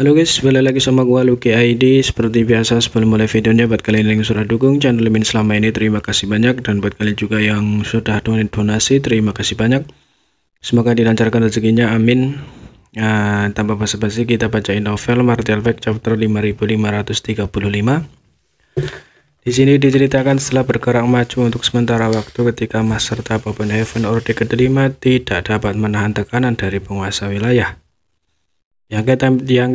Halo guys, balik lagi sama gua Lucky ID. Seperti biasa sebelum mulai videonya, buat kalian yang sudah dukung channel Min selama ini, terima kasih banyak. Dan buat kalian juga yang sudah donasi, terima kasih banyak. Semoga dilancarkan rezekinya, amin. Tanpa basa-basi kita bacain novel Martial Back chapter 5535. Di sini diceritakan setelah bergerak maju untuk sementara waktu ketika Master Tahap Open Heaven Orde ke-5 tidak dapat menahan tekanan dari penguasa wilayah. Yang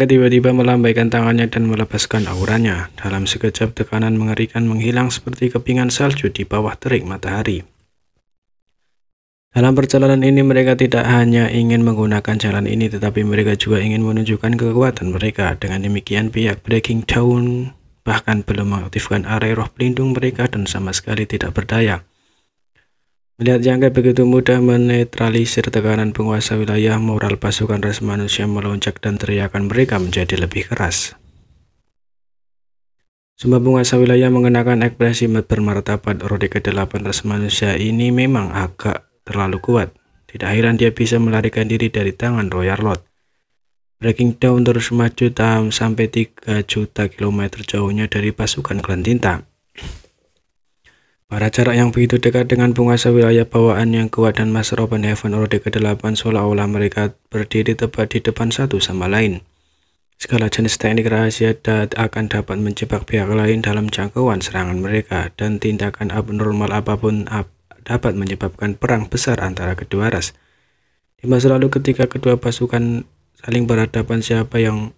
tiba-tiba melambaikan tangannya dan melepaskan auranya. Dalam sekejap tekanan mengerikan menghilang seperti kepingan salju di bawah terik matahari. Dalam perjalanan ini mereka tidak hanya ingin menggunakan jalan ini, tetapi mereka juga ingin menunjukkan kekuatan mereka. Dengan demikian pihak Breaking Dawn bahkan belum mengaktifkan area roh pelindung mereka dan sama sekali tidak berdaya. Melihat Yangke begitu mudah menetralisir tekanan penguasa wilayah, moral pasukan ras manusia melonjak dan teriakan mereka menjadi lebih keras. Semua penguasa wilayah mengenakan ekspresi bermartabat. Orde ke-8 ras manusia ini memang agak terlalu kuat. Tidak heran dia bisa melarikan diri dari tangan Royal Lord. Breaking Dawn terus maju sampai 3 juta kilometer jauhnya dari pasukan Klan Tinta. Pada jarak yang begitu dekat dengan penguasa wilayah bawaan yang kuat dan Master Open Heaven Orde ke-8, seolah-olah mereka berdiri tepat di depan satu sama lain. Segala jenis teknik rahasia akan dapat menjebak pihak lain dalam jangkauan serangan mereka, dan tindakan abnormal apapun dapat menyebabkan perang besar antara kedua ras. Di masa lalu ketika kedua pasukan saling berhadapan, siapa yang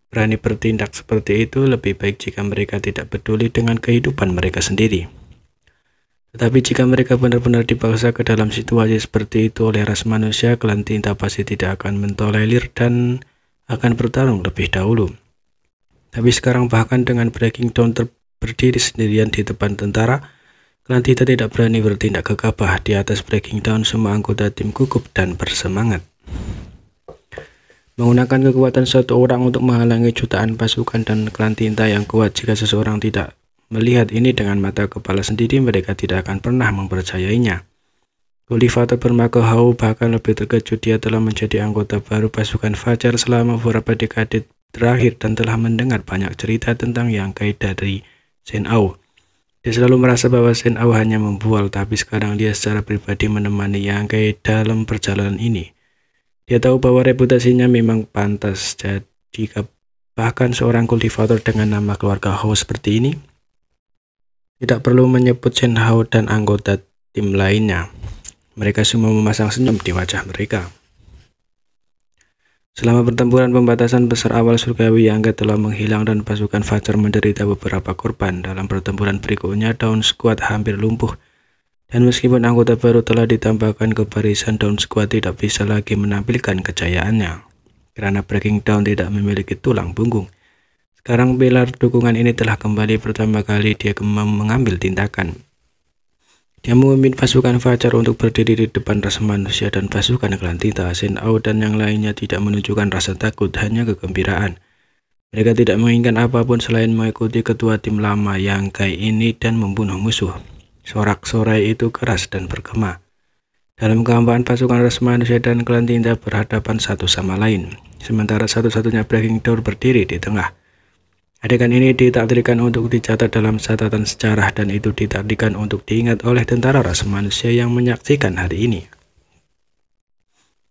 berani bertindak seperti itu, lebih baik jika mereka tidak peduli dengan kehidupan mereka sendiri. Tetapi jika mereka benar-benar dipaksa ke dalam situasi seperti itu oleh ras manusia, Klan Tinta pasti tidak akan mentolerir dan akan bertarung lebih dahulu. Tapi sekarang bahkan dengan Breaking Dawn berdiri sendirian di depan tentara, Klan Tinta tidak berani bertindak gegabah. Di atas Breaking Dawn, semua anggota tim gugup dan bersemangat. Menggunakan kekuatan satu orang untuk menghalangi jutaan pasukan dan Klan Tinta yang kuat. Jika seseorang tidak melihat ini dengan mata kepala sendiri, mereka tidak akan pernah mempercayainya. Kultivator bermaka Hau bahkan lebih terkejut. Dia telah menjadi anggota baru pasukan Fajar selama beberapa dekade terakhir dan telah mendengar banyak cerita tentang Yangke dari Shen Ao. Dia selalu merasa bahwa Shen Ao hanya membual, tapi sekarang dia secara pribadi menemani Yangke dalam perjalanan ini. Dia tahu bahwa reputasinya memang pantas. Jika bahkan seorang kultivator dengan nama keluarga Hau seperti ini tidak perlu menyebut Shen Hao dan anggota tim lainnya. Mereka semua memasang senyum di wajah mereka. Selama pertempuran pembatasan besar awal surgawi, Yangke telah menghilang dan pasukan Fajar menderita beberapa korban. Dalam pertempuran berikutnya, Dawn Squad hampir lumpuh. Dan meskipun anggota baru telah ditambahkan ke barisan, Dawn Squad tidak bisa lagi menampilkan kejayaannya. Karena Breaking Dawn tidak memiliki tulang punggung. Sekarang pilar dukungan ini telah kembali. Pertama kali dia mengambil tindakan. Dia memimpin pasukan Fajar untuk berdiri di depan ras manusia dan pasukan Klan Tinta. Shen Ao dan yang lainnya tidak menunjukkan rasa takut, hanya kegembiraan. Mereka tidak menginginkan apapun selain mengikuti ketua tim lama Yangke ini dan membunuh musuh. Sorak-sorai itu keras dan bergema. Dalam kehampaan, pasukan ras manusia dan Klan Tinta berhadapan satu sama lain. Sementara satu-satunya Breaking Dawn berdiri di tengah. Adegan ini ditakdirkan untuk dicatat dalam catatan sejarah, dan itu ditakdirkan untuk diingat oleh tentara ras manusia yang menyaksikan hari ini.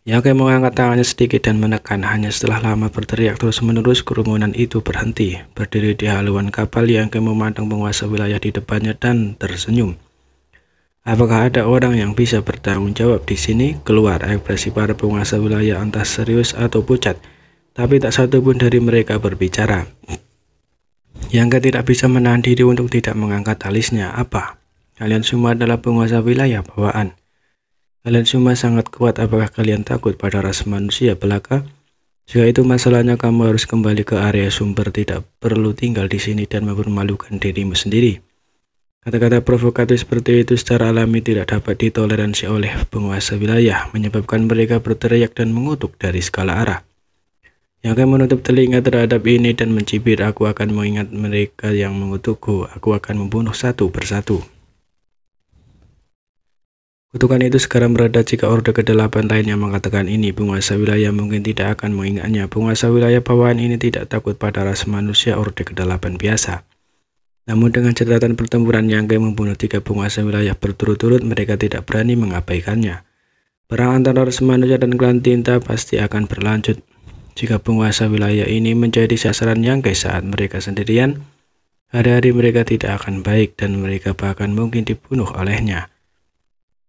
Yangke mengangkat tangannya sedikit dan menekan. Hanya setelah lama berteriak terus-menerus, kerumunan itu berhenti. Berdiri di haluan kapal, Yangke memandang penguasa wilayah di depannya dan tersenyum. Apakah ada orang yang bisa bertanggung jawab di sini? Keluar ekspresi para penguasa wilayah entah serius atau pucat, tapi tak satu pun dari mereka berbicara. Yangke tidak bisa menahan diri untuk tidak mengangkat alisnya. Apa? Kalian semua adalah penguasa wilayah bawaan. Kalian semua sangat kuat. Apakah kalian takut pada ras manusia belaka? Jika itu masalahnya, kamu harus kembali ke area sumber. Tidak perlu tinggal di sini dan mempermalukan dirimu sendiri. Kata-kata provokatif seperti itu secara alami tidak dapat ditoleransi oleh penguasa wilayah, menyebabkan mereka berteriak dan mengutuk dari segala arah. Yangke menutup telinga terhadap ini dan mencibir. Aku akan mengingat mereka yang mengutukku. Aku akan membunuh satu persatu. Kutukan itu sekarang berada jika Orde ke-8 lainnya mengatakan ini. Penguasa wilayah mungkin tidak akan mengingatnya. Penguasa wilayah bawahan ini tidak takut pada ras manusia Orde ke-8 biasa. Namun dengan catatan pertempuran Yangke membunuh 3 penguasa wilayah berturut-turut, mereka tidak berani mengabaikannya. Perang antara ras manusia dan klan tinta pasti akan berlanjut. Jika penguasa wilayah ini menjadi sasaran Yangke saat mereka sendirian, hari-hari mereka tidak akan baik dan mereka bahkan mungkin dibunuh olehnya.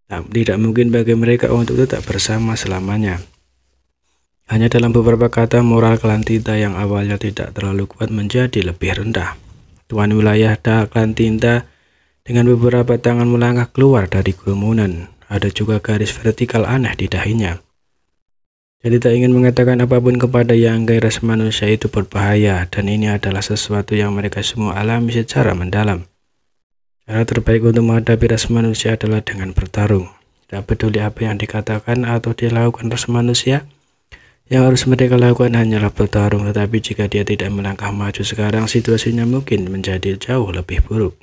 Tidak mungkin bagi mereka untuk tetap bersama selamanya. Hanya dalam beberapa kata, moral klan tinta yang awalnya tidak terlalu kuat menjadi lebih rendah. Tuan wilayah klan tinta dengan beberapa tangan melangkah keluar dari kerumunan. Ada juga garis vertikal aneh di dahinya. Jadi tak ingin mengatakan apapun kepada Yangke, ras manusia itu berbahaya, dan ini adalah sesuatu yang mereka semua alami secara mendalam. Cara terbaik untuk menghadapi ras manusia adalah dengan bertarung. Tidak peduli apa yang dikatakan atau dilakukan ras manusia, yang harus mereka lakukan hanyalah bertarung. Tetapi jika dia tidak melangkah maju sekarang, situasinya mungkin menjadi jauh lebih buruk.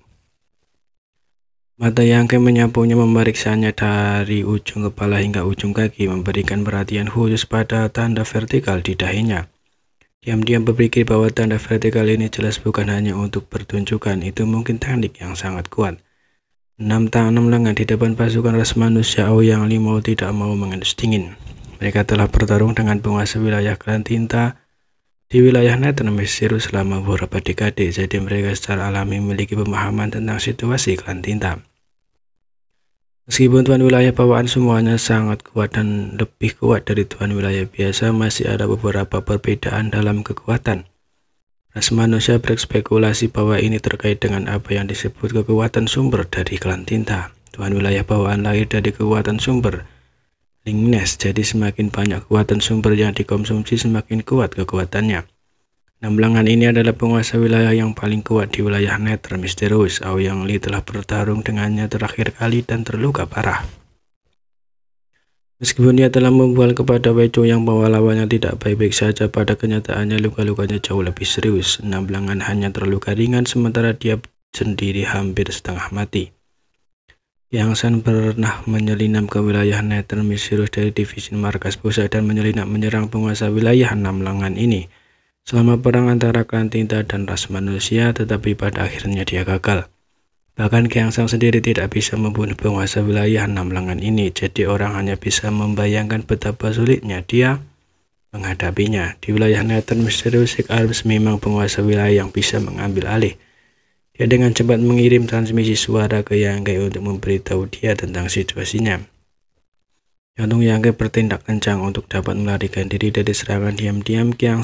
Mata Yangke menyapunya, memeriksanya dari ujung kepala hingga ujung kaki, memberikan perhatian khusus pada tanda vertikal di dahinya. Diam-diam berpikir bahwa tanda vertikal ini jelas bukan hanya untuk pertunjukan, itu mungkin teknik yang sangat kuat. 6 tangan 6 lengan di depan pasukan ras manusia Ouyang Li mau tidak mau mengendus dingin. Mereka telah bertarung dengan penguasa wilayah klan tinta di wilayah Nether Misterius selama beberapa dekade, jadi mereka secara alami memiliki pemahaman tentang situasi klan tinta. Meskipun tuan wilayah bawaan semuanya sangat kuat dan lebih kuat dari tuan wilayah biasa, masih ada beberapa perbedaan dalam kekuatan. Ras manusia berspekulasi bahwa ini terkait dengan apa yang disebut kekuatan sumber dari klan tinta. Tuan wilayah bawaan lahir dari kekuatan sumber Lingnes, jadi semakin banyak kekuatan sumber yang dikonsumsi semakin kuat kekuatannya. 6 lengan ini adalah penguasa wilayah yang paling kuat di wilayah Nether Misterius. Ouyang Li telah bertarung dengannya terakhir kali dan terluka parah. Meskipun dia telah membual kepada Wei Zhou yang bahwa lawannya tidak baik-baik saja, pada kenyataannya luka-lukanya jauh lebih serius. 6 lengan hanya terluka ringan, sementara dia sendiri hampir setengah mati. Yang Shan pernah menyelinap ke wilayah Nether Misterius dari divisi markas pusat dan menyelinap menyerang penguasa wilayah 6 lengan ini selama perang antara klan tinta dan ras manusia, tetapi pada akhirnya dia gagal. Bahkan Kiang Sang sendiri tidak bisa membunuh penguasa wilayah 6 lengan ini, jadi orang hanya bisa membayangkan betapa sulitnya dia menghadapinya. Di wilayah Nether Misterius, Six Arms memang penguasa wilayah yang bisa mengambil alih. Dia dengan cepat mengirim transmisi suara ke Yangke untuk memberitahu dia tentang situasinya. Jantung Yangke bertindak kencang untuk dapat melarikan diri dari serangan diam-diam Kiang Sang.